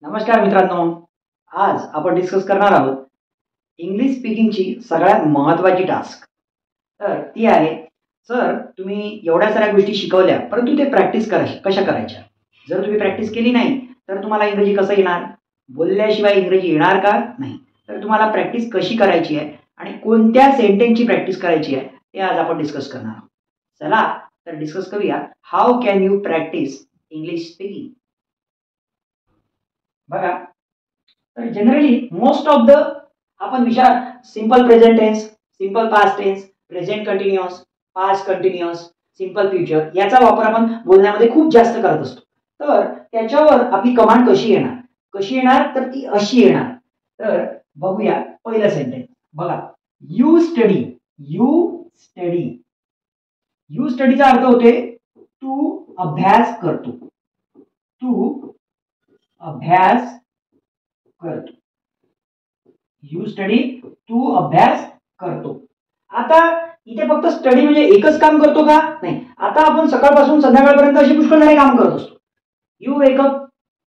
नमस्कार मित्रांनो, आज आपण डिस्कस करणार आहोत इंग्लिश स्पीकिंगची सगळ्यात महत्त्वाची टास्क. तर ती आहे, सर तुम्ही एवढ्या साऱ्या गोष्टी शिकवल्या परंतु ते प्रॅक्टिस कशा करायच्या. जर तुम्ही प्रॅक्टिस केली नाही तर तुम्हाला इंग्रजी कसं येणार, बोलल्याशिवाय इंग्रजी येणार का नाही. तर तुम्हाला प्रॅक्टिस कशी करायची आहे आणि कोणत्या सेंटेन्सची प्रॅक्टिस करायची आहे ते आज आपण डिस्कस करणार आहोत. चला तर डिस्कस करूया, how can you practise English speaking. बघा, तर जनरली मोस्ट ऑफ द आपण विचार simple present tense, simple past tense, present continuous, past continuous, simple future याचा वापर आपण बोलण्यामध्ये खूप जास्त करत असतो. तर त्याच्यावर आपली कमांड कशी येणार तर ती अशी येणार. तर बघूया पहिलं सेंटेन्स. बघा, यू स्टडी. यू स्टडीचा अर्थ होते तू अभ्यास करतो. यू स्टडी, तू अभ्यास करतो. आता इथे फक्त स्टडी म्हणजे एकच काम करतो का नाही. आता आपण सकाळपासून संध्याकाळपर्यंत अशी पुष्कळ सारे काम करत असतो. यू वेकअप,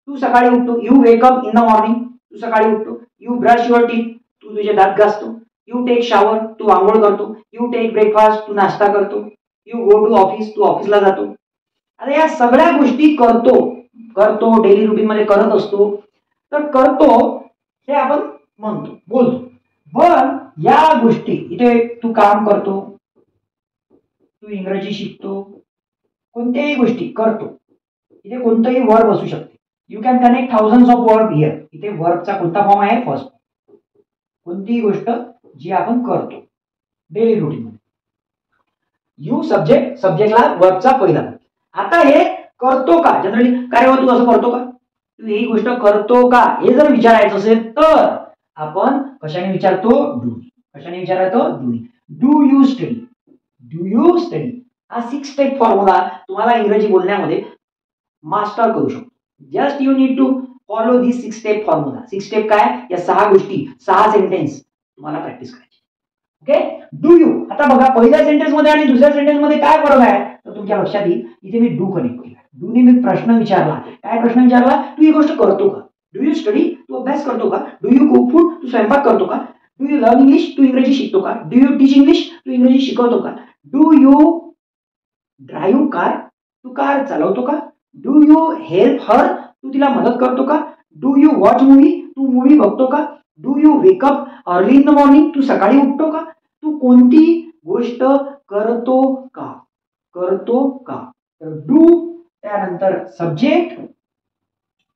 तू सकाळी उठतो. You wake up in the morning, तू सकाळी उठतो. यू ब्रश युअर टीथ, तू तुझे दात घासतो. यू टेक शॉवर, तू आंघोळ करतो. यू टेक ब्रेकफास्ट, तू नाश्ता करतो. यू गो टू ऑफिस, तू ऑफिसला जातो. आता या सगळ्या गोष्टी करतो डेली रुटीन मध्ये करत असतो. तर करतो हे आपण म्हणतो, बोलतो. पण या गोष्टी इथे तू काम करतो, तू इंग्रजी शिकतो, कोणत्याही गोष्टी करतो. इथे कोणताही वर्ब असू शकते. You can connect thousands of verb here. इथे वर्बचा कोणता फॉर्म आहे, फर्स्ट. कोणतीही गोष्ट जी आपण करतो डेली रुटीन मध्ये. यू सब्जेक्ट, सब्जेक्टला वर्बचा पहिला. आता हे करतो का, जनरली काय हो तू असं करतो का, तू ही गोष्ट करतो का हे जर विचारायचं असेल तर आपण कशाने विचारतो, डू. कशाने विचारतो, डू. Do you study. हा 6 स्टेप फॉर्म्युला तुम्हाला इंग्रजी बोलण्यामध्ये मास्टर करू शकतो. Just you need to follow this 6 step formula. 6 step काय, या 6 गोष्टी, 6 सेंटेन्स तुम्हाला प्रॅक्टिस करायची. Okay, do you. आता बघा, पहिल्या सेंटेन्स मध्ये आणि दुसऱ्या सेंटेन्स मध्ये काय फरक आहे तर तुमच्या लक्षात येईल. इथे मी डू कनेक्ट केला. डूने मी प्रश्न विचारला. काय प्रश्न विचारला, तू ही गोष्ट करतो का. डू यू स्टडी, तू अभ्यास करतो का. डू यू कुक फूड, तू स्वयंपाक करतो का. डू यू लर्न इंग्लिश, तू इंग्रजी शिकतो का. डू यू टीच इंग्लिश, तू इंग्रजी शिकवतो का. डू यू ड्राईव्ह कार, तू कार चालवतो का. डू यू हेल्प हर, तू तिला मदत करतो का. डू यू वॉच मूवी, तू मूवी बघतो का. Do you wake up early in the morning, तू सकाळी उठतो का. तू कोणती गोष्ट करतो का. तर डू, त्यानंतर सब्जेक्ट,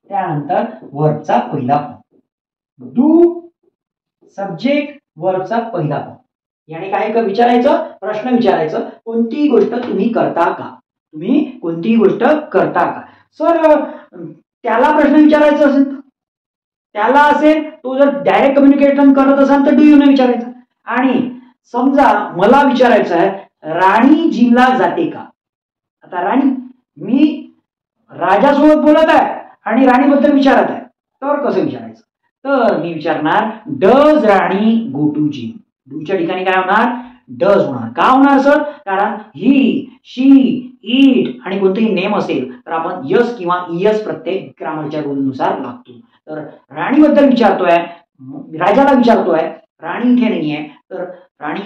त्यानंतर वर्बचा पहिला फॉर्म. डू, सब्जेक्ट, वर्बचा पहिला फॉर्म. याने काय विचारायचं, प्रश्न विचारायचं, कोणतीही गोष्ट तुम्ही करता का. सर त्याला प्रश्न विचारायचा असेल तर त्याला असेल, तो जर डायरेक्ट कम्युनिकेशन करत असाल तर डू यू ने विचारायचं. आणि समजा मला विचारायचं आहे, राणी जिमला जाते का. आता राणी, मी राजासोबत बोलत आहे आणि राणीबद्दल विचारत आहे, तर कसं विचारायचं. तर मी विचारणार, does Rani go to gym. डूच्या ठिकाणी काय होणार, डज होणार. का होणार सर, कारण ही, शी, इट आणि कोणतेही नेम असेल तर आपण यस किंवा इयस प्रत्येक ग्रामरच्या रूलनुसार लागतो. तर राणीबद्दल विचारतोय, राजाला विचारतोय, राणी इथे नाहीये, तर राणी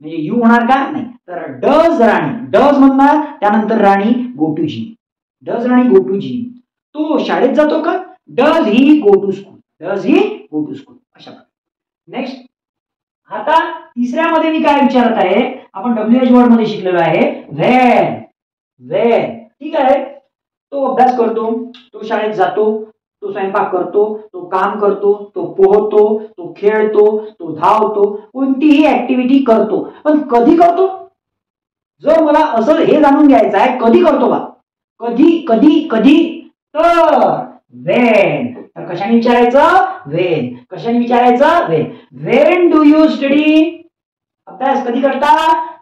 म्हणजे यू होणार का, नाही. तर डज राणी, डज म्हणणार, त्यानंतर Rani go to gym. Does Rani go to gym. तो शाळेत जातो का. Does he go to school. अशा प्रकारे. नेक्स्ट, आता तिसऱ्यामध्ये मी काय विचारत आहे, आपण WH वर्ड मध्ये शिकलेलो आहे, व्हेन. ठीक आहे, तो अभ्यास करतो, तो शाळेत जातो, तो स्वयंपाक करतो, तो काम करतो, तो पोहतो, तो खेळतो, तो धावतो, कोणतीही ऍक्टिव्हिटी करतो. पण कधी करतो, जर मला असं हे जाणून घ्यायचं आहे, कधी करतो का. कधी तर व्हेन. तर कशाने विचारायचं, व्हेन. कशाने विचारायचं, when. When do you study, अभ्यास कधी करता.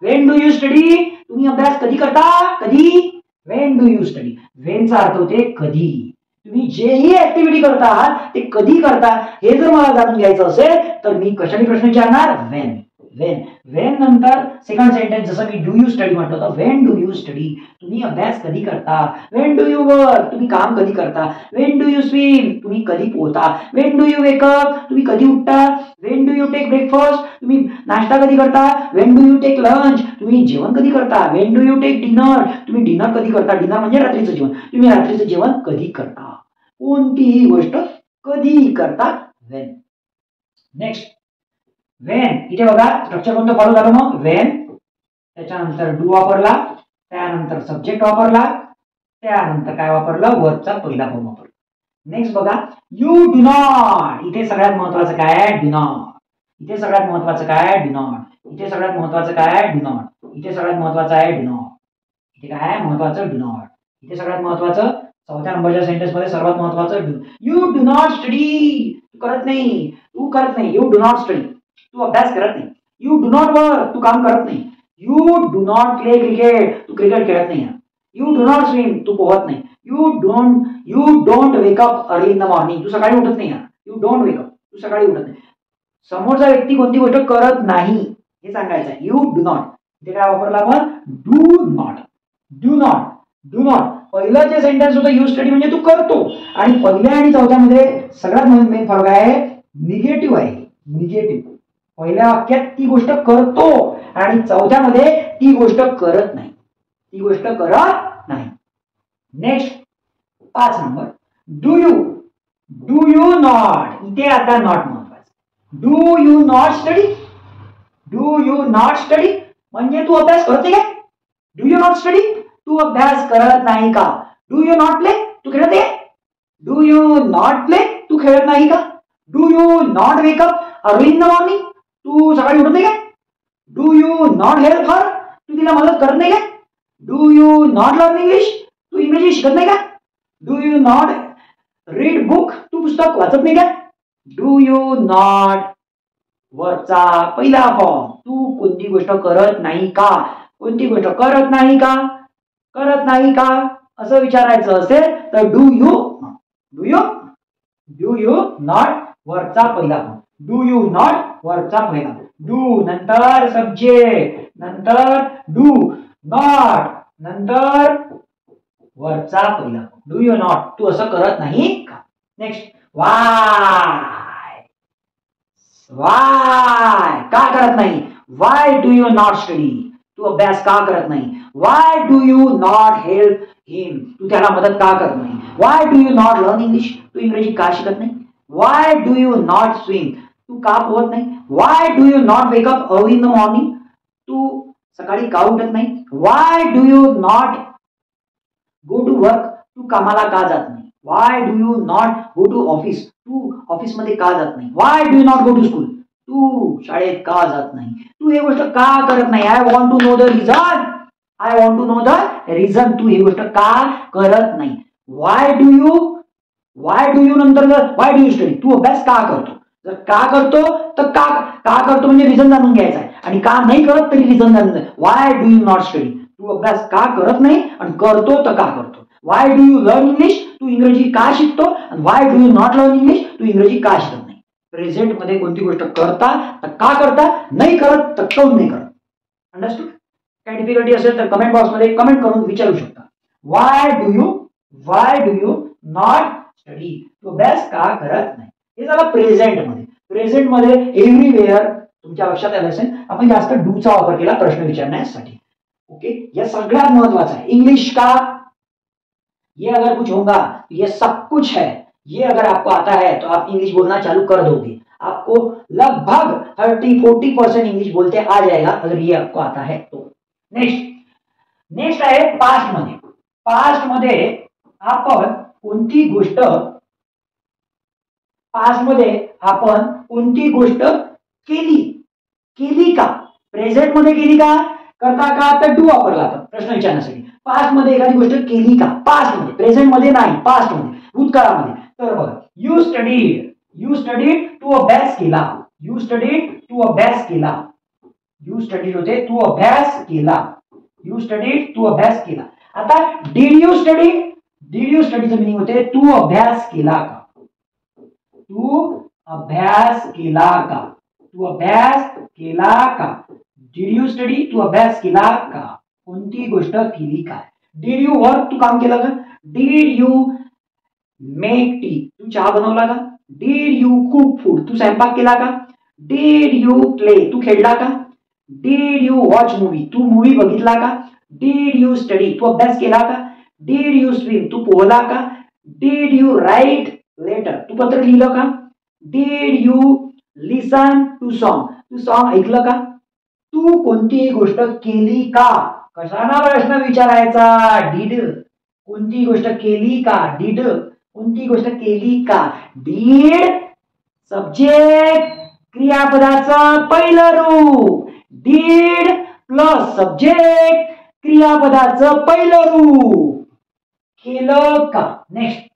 व्हेन डू यू स्टडी, तुम्ही अभ्यास कधी करता, कधी. व्हेन डू यू स्टडी, व्हेनचा अर्थ होते कधी. तुम्ही जेही ऍक्टिव्हिटी करता आहात ते कधी करता हे जर मला जाणून घ्यायचं असेल तर मी कशाने प्रश्न विचारणार, व्हेन. वेन. वेन नंतर सेकंड सेंटेन्स जसं मी डू यू स्टडी म्हटलं होतं. वेन डू यू स्टडी, तुम्ही अभ्यास कधी करता. वेन डू यू वर्क, तुम्ही काम कधी करता. वेन डू यू स्विम, तुम्ही कधी पोहता. वेन डू यू वेकअप, तुम्ही कधी उठता. When do you take breakfast, तुम्ही नाश्ता कधी करता. When do you take lunch, तुम्ही जेवण कधी करता. When do you take dinner, तुम्ही डिनर कधी करता. डिनर म्हणजे रात्रीचं जेवण. तुम्ही रात्रीचं जेवण कधी करता. कोणतीही गोष्ट कधी करता. वेन. Next Wien. इथे बघा स्ट्रक्चर कोणतं फॉलो झालं मग. वेन, त्याच्यानंतर डू वापरला, त्यानंतर सब्जेक्ट वापरला, त्यानंतर काय वापरलं, वर्बचा पहिला फॉर्म वापरला. नेक्स्ट बघा यू डू नॉट. इथे सगळ्यात महत्वाचं काय आहे, डू नॉट. इथे सगळ्यात महत्वाचं काय आहे, डू नॉट. इथे सगळ्यात महत्वाचं काय आहे, डू नॉट. इथे सगळ्यात महत्वाचं आहे, डू नॉट. इथे काय आहे महत्वाचं, डू नॉट. इथे सगळ्यात महत्वाचं चौथ्या नंबरच्या सेंटेन्स मध्ये सर्वात महत्वाचं do. You do not study, तू करत नाही. तू करत नाही. यू डू नॉट स्टडी, तू अभ्यास करत नाही. यू डू नॉट वर्क, तू काम करत नाही. You do not play cricket, तू क्रिकेट खेळत नाही. यू डू नॉट स्विम, तू पोहत नाही. You don't wake up early in the morning, तू सकाळी उठत नाही. यू डोंट वेकअप, तू सकाळी उठत नाही. समोरचा व्यक्ती कोणती गोष्ट करत नाही हे सांगायचं आहे. You do not. इथे काय वापरला आपण, do not. Do not, do not. पहिलं जे सेंटेन्स होतं यू स्टडी म्हणजे तू करतो, आणि पहिल्या आणि चौथ्यामध्ये सगळ्यात मेन फरक आहे, निगेटिव्ह आहे. निगेटिव्ह. पहिल्या वाक्यात ती गोष्ट करतो आणि चौथ्यामध्ये ती गोष्ट करत नाही. ती गोष्ट करत नाही. Next 5 number do you. Do you not. इथे आता नॉट महत्वाचं. Do you not study. Do you not study म्हणजे तू अभ्यास करते काय. डू यू नॉट स्टडी, तू अभ्यास करत नाही का. डू यू नॉट प्ले, तू खेळत आहे. डू यू नॉट प्ले, तू खेळत नाही का. Do you not wake up early in the morning, तू सकाळी उठत नाही काय. Do you not help her, तू तिला मदत करत नाही काय. Do you not learn English, तू इंग्रजी शिकत नाही का. Do you not read book, तू पुस्तक वाचत नाही का. डू यू नॉट वर्बचा पहिला फॉर्म, तू कोणती गोष्ट करत नाही का. कोणती गोष्ट करत नाही का. करत नाही का असं विचारायचं असेल तर do you. Do you, do you not वर्बचा पहिला फॉर्म. डू यू नॉट वर्बचा पहिला. डू नंतर सब्जेक्ट, नंतर डू नॉट, नंतर वर्बचा पहिला. डू यू नॉट, तू असं करत नाही का. Next Y. वाय का करत नाही. Why do you not study, तू अभ्यास का करत नाही. Why do you not help him, तू त्याला मदत का करत नाही. Why do you not learn English, तू इंग्रजी का शिकत नाही. Why do you not swim, तू का पोहत नाही. Why do you not wake up early in the morning, तू सकाळी का उठत नाही. Why do you not go to work, तू कामाला का जात नाही. Why do you not go to office, तू ऑफिसमध्ये का जात नाही. Why do you not go to school, तू शाळेत का जात नाही. तू हे गोष्ट का करत नाही. I want to know the reason. I want to know the reason, तू ही गोष्ट का करत नाही. वाय डू यू नंतर वाय डू यू स्टडी, तू अभ्यास का करतो. जर का करतो तर का करतो म्हणजे रिझन जाणून घ्यायचा आहे, आणि का नाही करत तरी रिझन जाणून घ्यायचं. Why do you not study, तू अभ्यास का करत नाही, आणि करतो तर का करतो. Why do you learn English, तू इंग्रजी का शिकतो. आणि why do you not learn English, तू इंग्रजी का शिकत नाही. प्रेझेंट मध्ये कोणती गोष्ट करता तर का करता, नाही करत तर काऊन नाही करत. अंडरस्टूड. काही डिफिकल्टी असेल तर कमेंट बॉक्स मध्ये कमेंट करून विचारू शकता. Why do you not study, तू अभ्यास का करत नाही. हे झालं प्रेझेंट मध्ये. प्रेझेंट मध्ये एव्हरीवेअर तुमच्या लक्षात आलं असेल आपण जास्त डूचा वापर केला प्रश्न विचारण्यासाठी. ओके, यह सगळ्यात महत्वाचा है. इंग्लिश का ये अगर कुछ होगा ये सब कुछ है. ये अगर आपको आता है तो आप इंग्लिश बोलना चालू कर दोगे. आपको लगभग 30-40% इंग्लिश बोलते आ जाएगा अगर ये आपको आता है तो. नेक्स्ट आहे पास्ट मध्ये. पास्ट मध्ये आपण कोणती गोष्ट केली का. प्रेझेंट मध्ये केली का, करता का, तर डू वापरला आपण प्रश्न विचारण्यासाठी. पास्ट मध्ये एखादी गोष्ट केली का, पास्ट मध्ये, प्रेझेंट मध्ये नाही, पास्ट मध्ये, भूतकाळामध्ये. तर बघा यू स्टडीड, तू अभ्यास केला. यू स्टडीड, तू अभ्यास केला. यू स्टडीड होते तू अभ्यास केला. यू स्टडीड, तू अभ्यास केला. आता डिड यू स्टडीचं मिनिंग होते तू अभ्यास केला का. तू अभ्यास केला का. तू अभ्यास केला का? Did you study? तू अभ्यास केला का? कोणती गोष्ट केली का? Did you work? तू काम केलं का? Did you make tea? तू चहा बनवला का? Did you cook food? तू स्वयंपाक केला का? Did you play? तू खेळला का? Did you watch movie? तू मूवी बघितला का? Did you study? तू अभ्यास केला का? Did you swim? तू पोहला का? Did you write letter? तू पत्र लिहिलं का? Did you listen to song? तू सॉन्ग ऐकलं का? तू कोणती गोष्ट केली का? कशाला प्रश्न विचारायचा? डिड. कोणती गोष्ट केली का? डिड. कोणती गोष्ट केली का? डिड सब्जेक्ट क्रियापदाचं पहिलं रूप. डिड प्लस सब्जेक्ट क्रियापदाचं पहिलं रूप. केलं का? नेक्स्ट.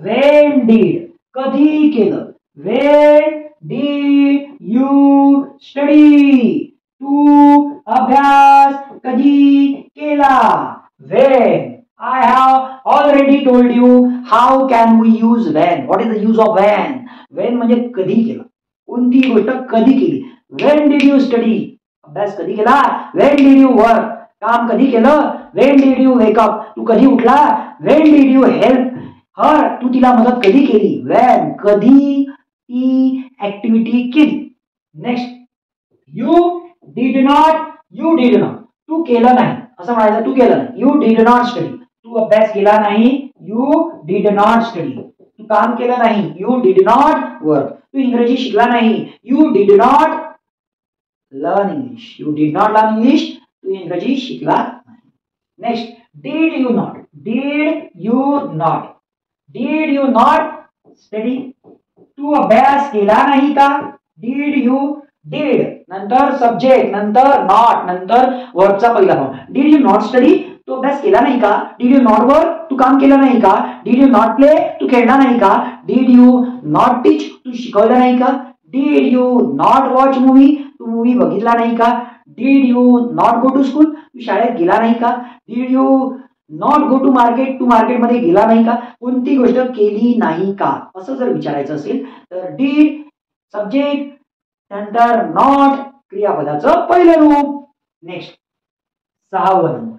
When did? कधी केलं? When did you study? तू अभ्यास कधी केला? When. I have already told you how can we use when. What is the use of when? When म्हणजे कधी केलं. कोणती गोष्ट कधी केली? When did you study? अभ्यास कधी केला? When did you work? काम कधी केलं? When did you wake up? तू कधी उठला? When did you help her? तू तिला मदत कधी केली? When. कधी ती ऍक्टिव्हिटी केली. नेक्स्ट. You did not. तू केलं नाही असं म्हणायचं. तू केलं नाही. You did not study. तू अभ्यास केला नाही. You did not study. तू काम केलं नाही. You did not work. तू इंग्रजी शिकला नाही. You did not learn English. You did not learn English. तू इंग्रजी शिकला नाही. Next. Did you not? Did you not study? तू अभ्यास केला नाही का? Did you? Did नंतर सब्जेक्ट नंतर नॉट नंतर वर्बचा पहिला भाग. Did you not study? तू अभ्यास केला नाही का? Did you not work? तू काम केलं नाही का? Did you not play? तू खेळला नाही का? Did you not teach? तू शिकवलं नाही का? Did you not watch movie? तू मूवी बघितला नाही का? Did you not go to school? तू शाळेत गेला नाही का? Did you not go to market? तू मार्केटमध्ये गेला नाही का? कोणती गोष्ट केली नाही का असं जर विचारायचं असेल तर did सब्जेक्ट नंतर नॉट क्रियापदाचं पहिलं रूप. नेक्स्ट. 6वा number.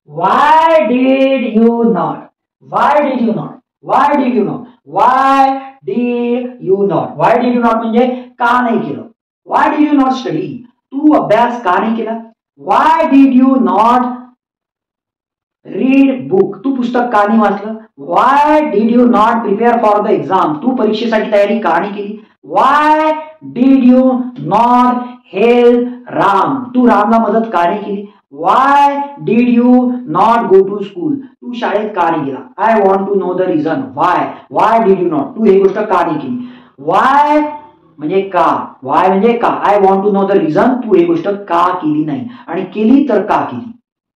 Why did you not? म्हणजे का नाही केलं? Why did you not study? तू अभ्यास का नाही केला? Why did you not read book? तू पुस्तक का नाही वाचलं? Why did you not prepare for the exam? तू परीक्षेसाठी तयारी का नाही केली? Why did you not help Ram? तू रामला मदत का नाही केली? Why did you not go to school? तू शाळेत का नाही गेला? I want to know the reason. Why did you not? तू ही गोष्ट का नाही केली? Why म्हणजे का? Why म्हणजे का? I want to know the reason. तू ही गोष्ट का केली नाही आणि केली तर का केली?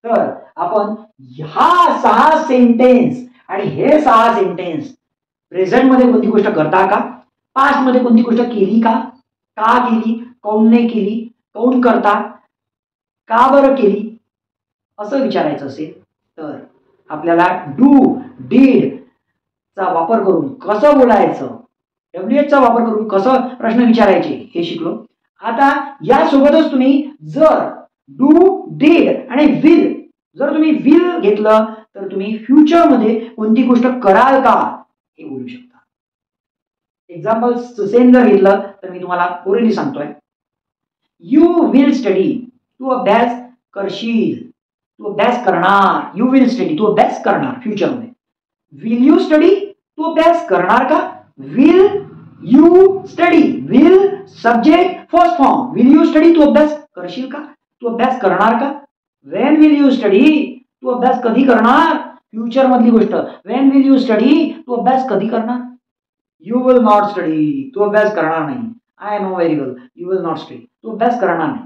तर आपण हा 6 सेंटेन्स आणि हे 6 सेंटेन्स प्रेझेंट मध्ये कोणती गोष्ट करता का? पास्ट मध्ये कोणती गोष्ट केली का? का केली? काऊन नाही केली? काऊन करता? का बरं केली? असं विचारायचं असेल तर आपल्याला डू डीड चा वापर करून कसं बोलायचं, WH चा वापर करून कसं प्रश्न विचारायचे हे शिकलो. आता यासोबतच तुम्ही जर डू डीड आणि विल जर तुम्ही विल घेतलं तर तुम्ही फ्युचर मध्ये कोणती गोष्ट कराल का हे बोलू शकता. एक्झाम्पल सेम जर घेतलं तर मी तुम्हाला ओरिजिनली सांगतोय. You will study. तू अभ्यास करशील. तू अभ्यास करणार. You will study. तू अभ्यास करणार फ्युचर मध्ये. Will you study. तू अभ्यास करणार का? Will you study. Will subject first form. Will you study. तू अभ्यास करशील का? तू अभ्यास करणार का? When will you study. तू अभ्यास कधी करणार? फ्युचर मधली गोष्ट. When will you study. तू अभ्यास कधी करणार? You will not study. तू अभ्यास करणार नाही. I know very well. You will not study. तू अभ्यास करणार नाही.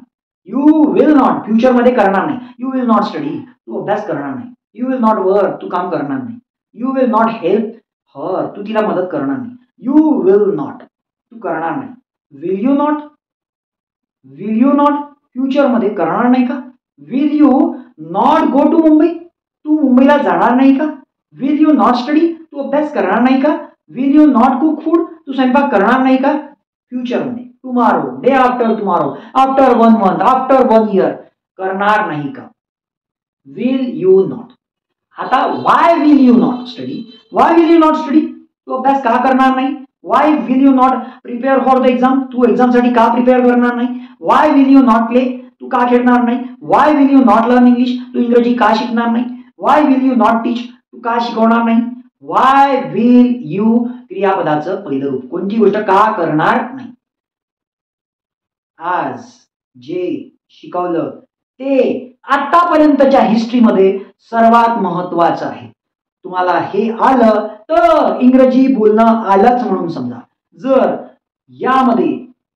यू विल नॉट फ्युचर मध्ये करणार नाही. You will not study. तू अभ्यास करणार नाही. You will not work. तू काम करणार नाही. You will not help her. तू तिला मदत करणार नाही. You will not. तू करणार नाही. Will you not. Will you not future मध्ये करणार नाही का? Will you not go to Mumbai. तू मुंबईला जाणार नाही का? Will you not study. तू अभ्यास करणार नाही का? Will you not cook food. तू स्वयंपाक करणार नाही का? फ्युचरमध्ये, tomorrow, day after tomorrow, after 1 month, after 1 year करणार नाही का? Will you not. आता why will you not study? Why will you not study? तू अभ्यास का करणार नाही? Why will you not prepare for the exam? तू एक्झामसाठी का प्रिपेअर करणार नाही? Why will you not play? तू का खेळणार नाही? Why will you not learn English? तू इंग्रजी का शिकणार नाही? Why will you not teach? तू का शिकवणार नाही? वाय विल यू क्रियापदाचं पहिलं रूप, कोणती गोष्ट का करणार नाही. आज जे शिकवलं ते आतापर्यंतच्या हिस्ट्रीमध्ये सर्वात महत्वाचं आहे. तुम्हाला हे आलं तर इंग्रजी बोलणं आलंच म्हणून समजा. जर यामध्ये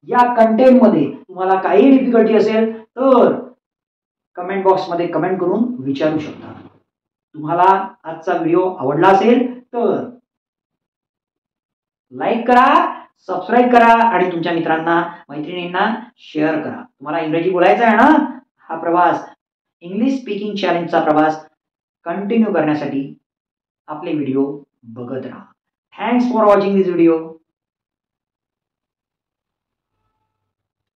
या कंटेंटमध्ये तुम्हाला काही डिफिकल्टी असेल तर कमेंट बॉक्समध्ये कमेंट करून विचारू शकता. तुम्हाला आजचा व्हिडिओ आवडला असेल तर लाईक करा, सबस्क्राईब करा आणि तुमच्या मित्रांना मैत्रिणींना शेअर करा. तुम्हाला इंग्रजी बोलायचं आहे ना? हा प्रवास, इंग्लिश स्पीकिंग चॅलेंजचा प्रवास कंटिन्यू करण्यासाठी आपले व्हिडिओ बघत राहा. Thanks for watching this video.